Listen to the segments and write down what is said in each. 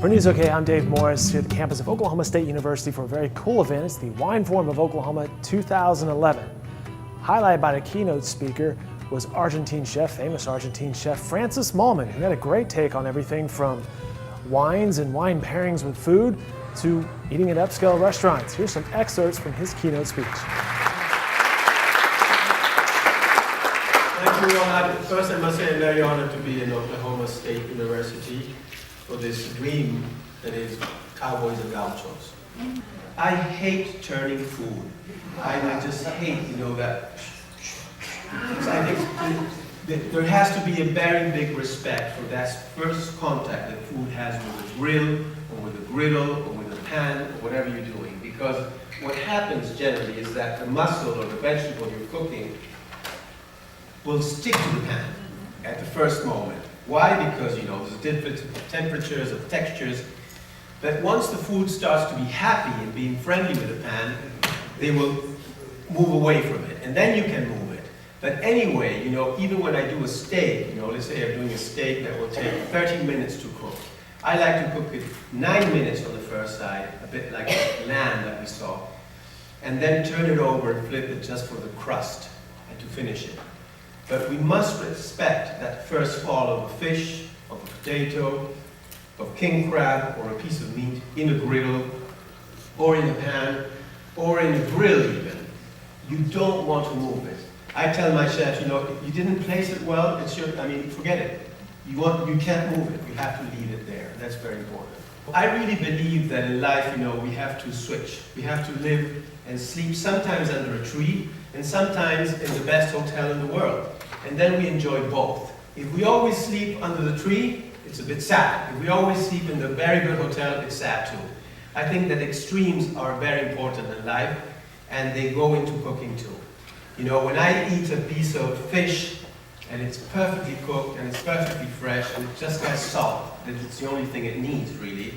For News OK, I'm Dave Morris here at the campus of Oklahoma State University for a very cool event. It's the Wine Forum of Oklahoma 2011. Highlighted by the keynote speaker was famous Argentine chef Francis Mallmann, who had a great take on everything from wines and wine pairings with food to eating at upscale restaurants. Here's some excerpts from his keynote speech. Thank you all. First, I must say I'm very honored to be in Oklahoma State University for this dream that is cowboys and gauchos. I hate turning food. I just hate, that. I think there has to be a very big respect for that first contact that food has with the grill, or with the griddle, or with the pan, or whatever you're doing. Because what happens generally is that the mussel or the vegetable you're cooking will stick to the pan at the first moment. Why? Because there's different temperatures of textures. But once the food starts to be happy and being friendly with the pan, they will move away from it, and then you can move it. But anyway, even when I do a steak, let's say I'm doing a steak that will take 30 minutes to cook. I like to cook it 9 minutes on the first side, a bit like the lamb that we saw, and then turn it over and flip it just for the crust and to finish it. But we must respect that first fall of a fish, of a potato, of king crab, or a piece of meat in a griddle, or in a pan, or in a grill even. You don't want to move it. I tell my chefs, you didn't place it well, forget it. You can't move it. You have to leave it there. That's very important. I really believe that in life, we have to switch. We have to live and sleep sometimes under a tree, and sometimes in the best hotel in the world. And then we enjoy both. If we always sleep under the tree, it's a bit sad. If we always sleep in the very good hotel, it's sad too. I think that extremes are very important in life, and they go into cooking too. When I eat a piece of fish, and it's perfectly cooked, and it's perfectly fresh, and it just has salt, that it's the only thing it needs, really.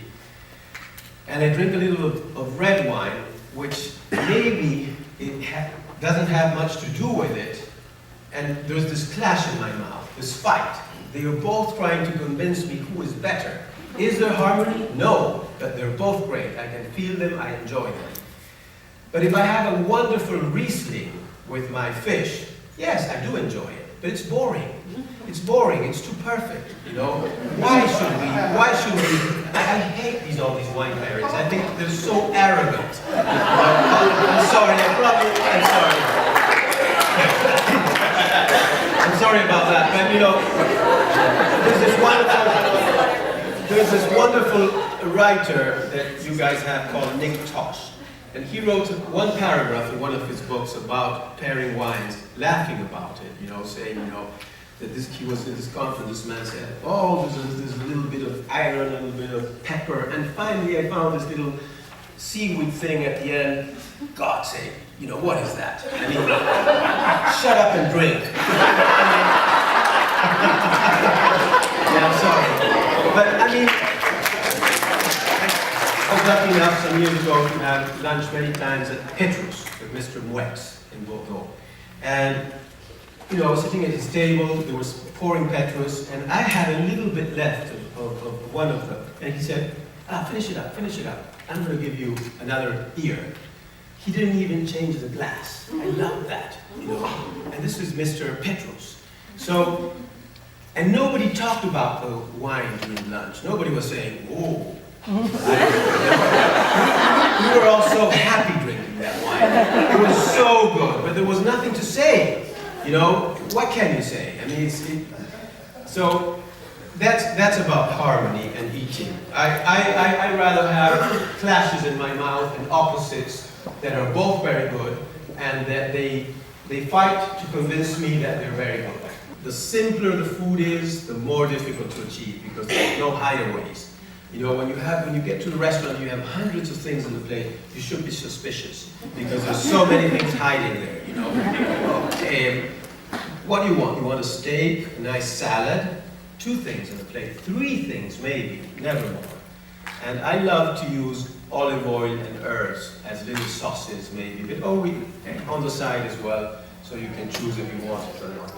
And I drink a little of red wine, which maybe doesn't have much to do with it, and there's this clash in my mouth, this fight. They are both trying to convince me who is better. Is there harmony? No, but they're both great. I can feel them, I enjoy them. But if I have a wonderful Riesling with my fish, yes, I do enjoy it, but it's boring. It's boring, it's too perfect, Why should we? I hate all these wine pairings. I think they're so arrogant. I'm sorry, I'm sorry about that, but there's this wonderful writer that you guys have called Nick Tosh. And he wrote one paragraph in one of his books about pairing wines, laughing about it, saying, that he was in this conference, this man said, oh, there's a little bit of iron, a little bit of pepper, and finally I found this little seaweed thing at the end. God's sake, what is that? Shut up and drink. Yeah, I'm sorry. But I was lucky enough some years ago to have lunch many times at Petrus with Mr. Mwex in Bordeaux. And I was sitting at his table, there was pouring Petrus, and I had a little bit left of one of them. And he said, finish it up. I'm going to give you another ear. He didn't even change the glass. I love that, And this is Mr. Petrus. So, and nobody talked about the wine during lunch. Nobody was saying, oh. We were all so happy drinking that wine. It was so good, but there was nothing to say. What can you say? So that's about harmony and eating. I rather have clashes in my mouth and opposites that are both very good, and that they fight to convince me that they're very good. The simpler the food is, the more difficult to achieve, because there's no hideaways. When you get to the restaurant, you have hundreds of things on the plate, you should be suspicious, because there's so many things hiding there, What do you want? You want a steak, a nice salad, 2 things on the plate, 3 things maybe, never more. And I love to use olive oil and herbs as little sauces maybe, but on the side as well, so you can choose if you want it or not.